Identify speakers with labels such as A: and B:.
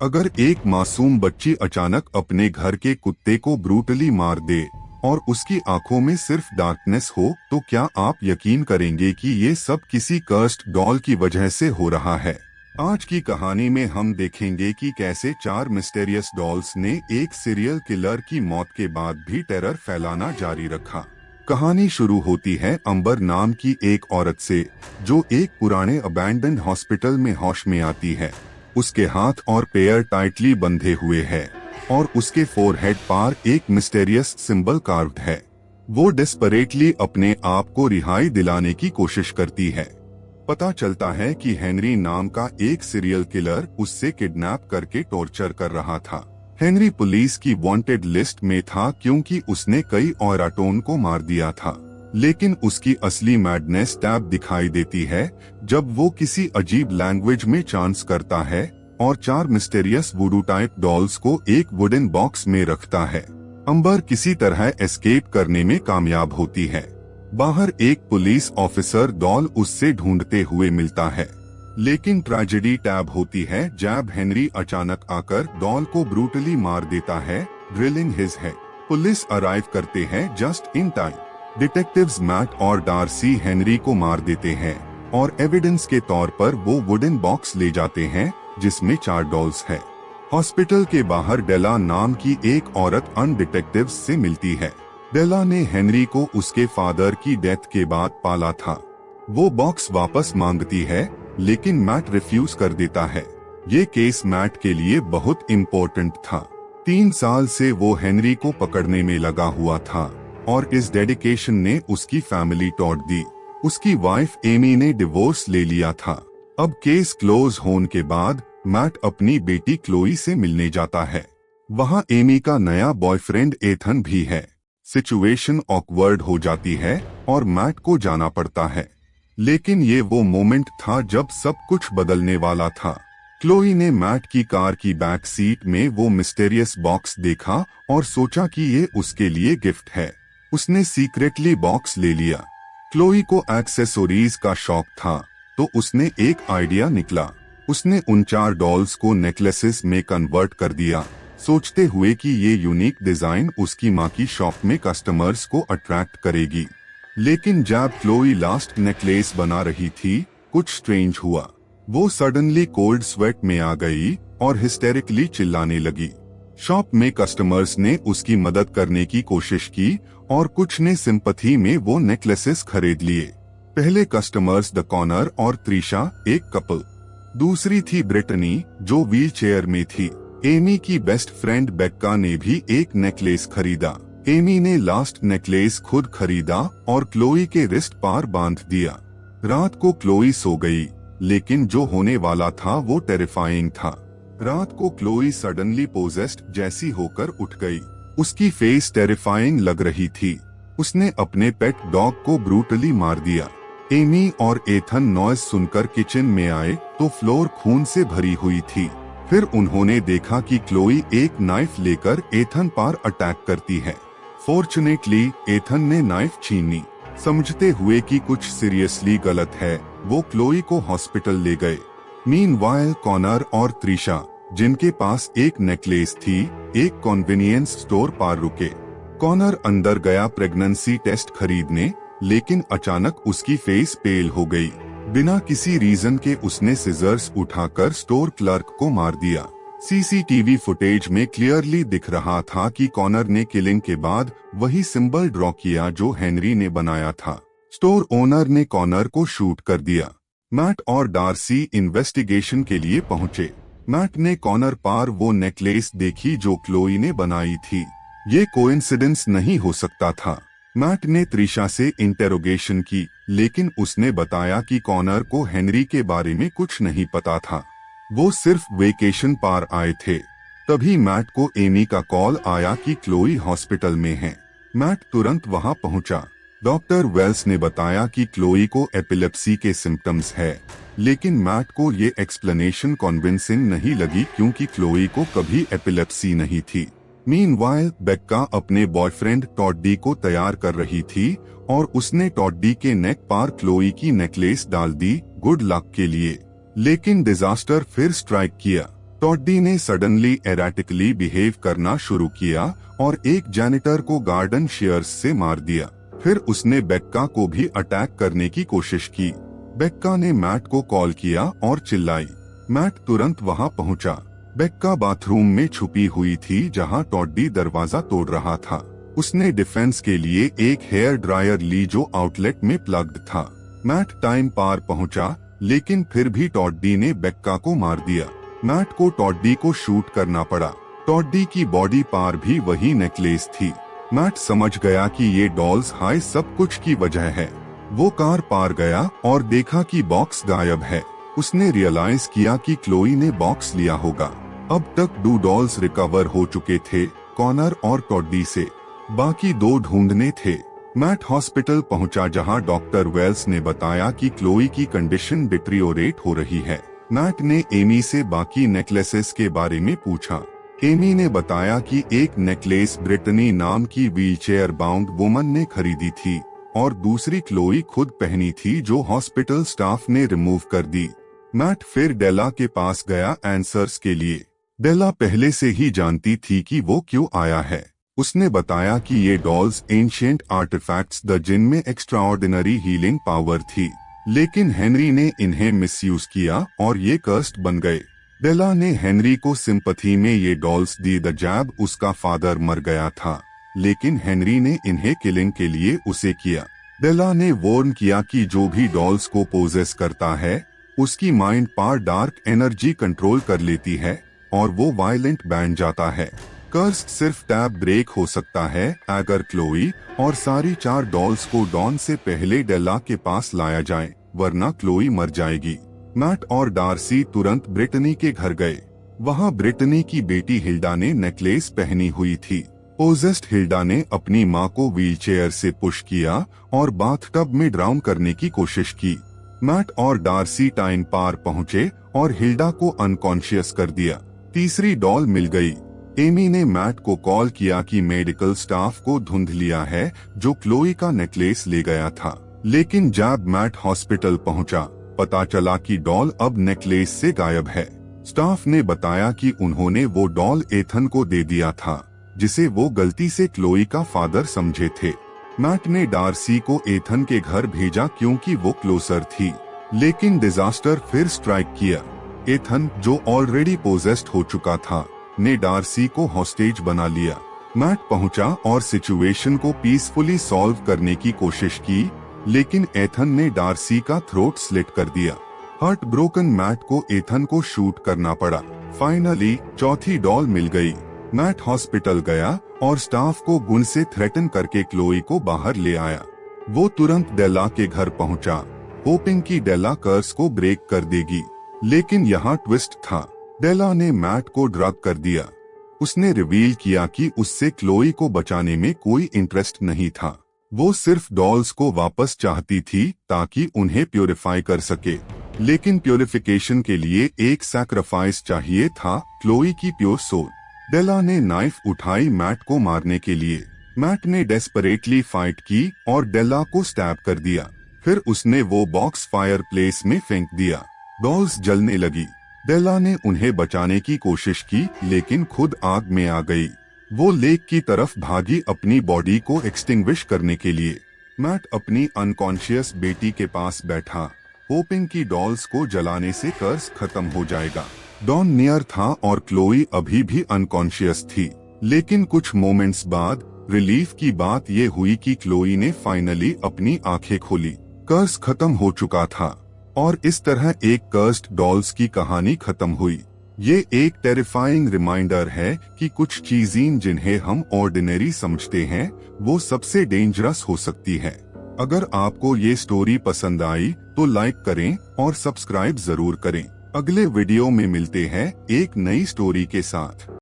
A: अगर एक मासूम बच्ची अचानक अपने घर के कुत्ते को ब्रूटली मार दे और उसकी आंखों में सिर्फ डार्कनेस हो, तो क्या आप यकीन करेंगे कि ये सब किसी कर्स्ड डॉल की वजह से हो रहा है। आज की कहानी में हम देखेंगे कि कैसे 4 मिस्टीरियस डॉल्स ने एक सीरियल किलर की मौत के बाद भी टेरर फैलाना जारी रखा। कहानी शुरू होती है अंबर नाम की एक औरत से, जो एक पुराने अबैंडन्ड हॉस्पिटल में होश में आती है। उसके हाथ और पैर टाइटली बंधे हुए हैं और उसके फोरहेड पर एक मिस्टीरियस सिंबल कार्व्ड है। वो डेस्परेटली अपने आप को रिहाई दिलाने की कोशिश करती है। पता चलता है कि हेनरी नाम का एक सीरियल किलर उससे किडनैप करके टॉर्चर कर रहा था। हेनरी पुलिस की वांटेड लिस्ट में था क्योंकि उसने कई औरतों को मार दिया था, लेकिन उसकी असली मैडनेस तब दिखाई देती है जब वो किसी अजीब लैंग्वेज में चांस करता है और 4 मिस्टीरियस वुडू टाइप डॉल्स को एक वुडन बॉक्स में रखता है। अंबर किसी तरह एस्केप करने में कामयाब होती है। बाहर एक पुलिस ऑफिसर डॉल उससे ढूंढते हुए मिलता है, लेकिन ट्रेजेडी टैब होती है जब हेनरी अचानक आकर डॉल को ब्रूटली मार देता है, drilling his head. Police arrive करते हैं just in time. Detectives Matt और डार्सी हेनरी को मार देते हैं और एविडेंस के तौर पर वो वुडन बॉक्स ले जाते हैं जिसमें 4 डॉल्स है। हॉस्पिटल के बाहर डेला नाम की एक औरत अन डिटेक्टिव्स से मिलती है। डेला ने हेनरी को उसके फादर की डेथ के बाद पाला था। वो बॉक्स वापस मांगती है, लेकिन मैट रिफ्यूज कर देता है। ये केस मैट के लिए बहुत इम्पोर्टेंट था। 3 साल से वो हेनरी को पकड़ने में लगा हुआ था और इस डेडिकेशन ने उसकी फैमिली तोड़ दी। उसकी वाइफ एमी ने डिवोर्स ले लिया था। अब केस क्लोज होने के बाद मैट अपनी बेटी क्लोई से मिलने जाता है। वहाँ एमी का नया बॉयफ्रेंड एथन भी है। सिचुएशन ऑकवर्ड हो जाती है और मैट को जाना पड़ता है, लेकिन ये वो मोमेंट था जब सब कुछ बदलने वाला था। क्लोई ने मैट की कार की बैक सीट में वो मिस्टीरियस बॉक्स देखा और सोचा कि ये उसके लिए गिफ्ट है। उसने सीक्रेटली बॉक्स ले लिया। क्लोई को एक्सेसरीज का शौक था, तो उसने एक आइडिया निकला। उसने उन 4 डॉल्स को नेकलेसेस में कन्वर्ट कर दिया, सोचते हुए कि ये यूनिक डिजाइन उसकी माँ की शॉप में कस्टमर्स को अट्रैक्ट करेगी। लेकिन जब क्लोई लास्ट नेकलेस बना रही थी, कुछ स्ट्रेंज हुआ। वो सडनली कोल्ड स्वेट में आ गई और हिस्टेरिकली चिल्लाने लगी। शॉप में कस्टमर्स ने उसकी मदद करने की कोशिश की और कुछ ने सिंपैथी में वो नेकलेसेस खरीद लिए। पहले कस्टमर्स द कॉनर और त्रिशा, एक कपल। दूसरी थी ब्रिटनी, जो व्हील चेयर में थी। एमी की बेस्ट फ्रेंड बेक्का ने भी एक नेकलेस खरीदा। एमी ने लास्ट नेकलेस खुद खरीदा और क्लोई के रिस्ट पर बांध दिया। रात को क्लोई सो गई, लेकिन जो होने वाला था वो टेरिफाइंग था। रात को क्लोई सडनली पोजेस्ड जैसी होकर उठ गई। उसकी फेस टेरिफाइंग लग रही थी। उसने अपने पेट डॉग को ब्रूटली मार दिया। एमी और एथन नॉइज सुनकर किचन में आए तो फ्लोर खून से भरी हुई थी। फिर उन्होंने देखा कि क्लोई एक नाइफ लेकर एथन पर अटैक करती है। फॉर्चुनेटली एथन ने नाइफ छीनी। समझते हुए कि कुछ सीरियसली गलत है, वो क्लोई को हॉस्पिटल ले गए। मीनवाइल कॉनर और त्रिशा, जिनके पास एक नेकलेस थी, एक कन्वीनियंस स्टोर पर रुके। कॉनर अंदर गया प्रेगनेंसी टेस्ट खरीदने, लेकिन अचानक उसकी फेस पेल हो गई। बिना किसी रीजन के उसने सिजर्स उठाकर स्टोर क्लर्क को मार दिया। सीसीटीवी फुटेज में क्लियरली दिख रहा था कि कॉनर ने किलिंग के बाद वही सिंबल ड्रॉ किया जो हेनरी ने बनाया था। स्टोर ओनर ने कॉनर को शूट कर दिया। मैट और डार्सी इन्वेस्टिगेशन के लिए पहुंचे। मैट ने कॉनर पर वो नेकलेस देखी जो क्लोई ने बनाई थी। ये कोइंसिडेंस नहीं हो सकता था। मैट ने त्रिशा से इंटेरोगेशन की, लेकिन उसने बताया कि कॉनर को हेनरी के बारे में कुछ नहीं पता था। वो सिर्फ वेकेशन पर आए थे। तभी मैट को एमी का कॉल आया कि क्लोई हॉस्पिटल में है। मैट तुरंत वहां पहुंचा। डॉक्टर वेल्स ने बताया कि क्लोई को एपिलेप्सी के सिम्टम्स है, लेकिन मैट को ये एक्सप्लेनेशन कन्विंसिंग नहीं लगी क्योंकि क्लोई को कभी एपिलेप्सी नहीं थी। मीनवाइल बेक्का अपने बॉयफ्रेंड टॉड्डी को तैयार कर रही थी और उसने टॉड्डी के नेक पर क्लोई की नेकलेस डाल दी, गुड लक के लिए। लेकिन डिजास्टर फिर स्ट्राइक किया। टॉड्डी ने सडनली एराटिकली बिहेव करना शुरू किया और एक जैनिटर को गार्डन शेयर्स से मार दिया। फिर उसने बेक्का को भी अटैक करने की कोशिश की। बेक्का ने मैट को कॉल किया और चिल्लाई। मैट तुरंत वहां पहुंचा। बेक्का बाथरूम में छुपी हुई थी जहां टॉड्डी दरवाजा तोड़ रहा था। उसने डिफेंस के लिए एक हेयर ड्रायर ली जो आउटलेट में प्लग्ड था। मैट टाइम पार पहुंचा, लेकिन फिर भी टॉड्डी ने बेक्का को मार दिया। मैट को टॉड्डी को शूट करना पड़ा। टॉड्डी की बॉडी पार भी वही नेकलेस थी। मैट समझ गया कि ये डॉल्स हाई सब कुछ की वजह है। वो कार पार गया और देखा कि बॉक्स गायब है। उसने रियलाइज किया कि क्लोई ने बॉक्स लिया होगा। अब तक 2 डॉल्स रिकवर हो चुके थे, कॉनर और टॉड्डी से। बाकी 2 ढूंढने थे। मैट हॉस्पिटल पहुंचा जहां डॉक्टर वेल्स ने बताया कि क्लोई की कंडीशन डिटेरियोरेट हो रही है। मैट ने एमी से बाकी नेकलेसेस के बारे में पूछा। एमी ने बताया कि एक नेकलेस ब्रिटनी नाम की व्हीलचेयर बाउंड वुमन ने खरीदी थी और दूसरी क्लोई खुद पहनी थी जो हॉस्पिटल स्टाफ ने रिमूव कर दी। मैट फिर डेला के पास गया आंसर्स के लिए। डेला पहले से ही जानती थी कि वो क्यों आया है। उसने बताया कि ये डॉल्स एंशिएंट आर्टिफैक्ट्स द जिनमें एक्स्ट्राऑर्डिनरी हीलिंग पावर थी, लेकिन हेनरी ने इन्हें मिसयूज किया और ये कर्स्ड बन गए। डेला ने हेनरी को सिंपैथी में ये डॉल्स दी द जैब उसका फादर मर गया था, लेकिन हेनरी ने इन्हें किलिंग के लिए उसे किया। डेला ने वार्न किया कि जो भी डॉल्स को पोजेस करता है उसकी माइंड पार डार्क एनर्जी कंट्रोल कर लेती है और वो वायलेंट बन जाता है। कर्स सिर्फ टैब ब्रेक हो सकता है अगर क्लोई और सारी 4 डॉल्स को डॉन से पहले डेला के पास लाया जाए, वरना क्लोई मर जाएगी। मैट और डार्सी तुरंत ब्रिटनी के घर गए। वहां ब्रिटनी की बेटी हिल्डा ने नेकलेस पहनी हुई थी। पोजेस्ड हिल्डा ने अपनी मां को व्हीलचेयर से पुश किया और बाथटब में ड्राउन करने की कोशिश की। मैट और डार्सी टाइम पार पहुंचे और हिल्डा को अनकॉन्शियस कर दिया। तीसरी डॉल मिल गई। एमी ने मैट को कॉल किया कि मेडिकल स्टाफ को ढूंढ लिया है जो क्लोई का नेकलेस ले गया था, लेकिन जब मैट हॉस्पिटल पहुंचा, पता चला कि डॉल अब नेकलेस से गायब है। स्टाफ ने बताया कि उन्होंने वो डॉल एथन को दे दिया था, जिसे वो गलती से क्लोई का फादर समझे थे। मैट ने डार्सी को एथन के घर भेजा क्योंकि वो क्लोजर थी, लेकिन डिजास्टर फिर स्ट्राइक किया। एथन, जो ऑलरेडी पोजेस्ड हो चुका था, ने डार्सी को हॉस्टेज बना लिया। मैट पहुंचा और सिचुएशन को पीसफुली सॉल्व करने की कोशिश की, लेकिन एथन ने डार्सी का थ्रोट स्लिट कर दिया। हार्ट ब्रोकन मैट को एथन को शूट करना पड़ा। फाइनली चौथी डॉल मिल गई। मैट हॉस्पिटल गया और स्टाफ को गुन से थ्रेटन करके क्लोई को बाहर ले आया। वो तुरंत डेला के घर पहुंचा, होपिंग कि डेला कर्स को ब्रेक कर देगी, लेकिन यहाँ ट्विस्ट था। डेला ने मैट को ड्रग कर दिया। उसने रिवील किया कि उससे क्लोई को बचाने में कोई इंटरेस्ट नहीं था। वो सिर्फ डॉल्स को वापस चाहती थी ताकि उन्हें प्यूरिफाई कर सके, लेकिन प्यूरिफिकेशन के लिए एक सैक्रिफाइस चाहिए था, क्लोई की प्योर सोल। डेला ने नाइफ उठाई मैट को मारने के लिए। मैट ने डेस्परेटली फाइट की और डेला को स्टैब कर दिया। फिर उसने वो बॉक्स फायर प्लेस में फेंक दिया। डॉल्स जलने लगी। डेला ने उन्हें बचाने की कोशिश की, लेकिन खुद आग में आ गई। वो लेक की तरफ भागी अपनी बॉडी को एक्सटिंग्विश करने के लिए। मैट अपनी अनकॉन्शियस बेटी के पास बैठा, होपिंग कि डॉल्स को जलाने से कर्स खत्म हो जाएगा। डॉन नियर था और क्लोई अभी भी अनकॉन्शियस थी, लेकिन कुछ मोमेंट्स बाद रिलीफ की बात ये हुई कि क्लोई ने फाइनली अपनी आंखें खोली। कर्स खत्म हो चुका था और इस तरह एक कर्स्ड डॉल्स की कहानी खत्म हुई। ये एक टेरिफाइंग रिमाइंडर है कि कुछ चीजें जिन्हें हम ऑर्डिनरी समझते हैं वो सबसे डेंजरस हो सकती है। अगर आपको ये स्टोरी पसंद आई तो लाइक करें और सब्सक्राइब जरूर करें। अगले वीडियो में मिलते हैं एक नई स्टोरी के साथ।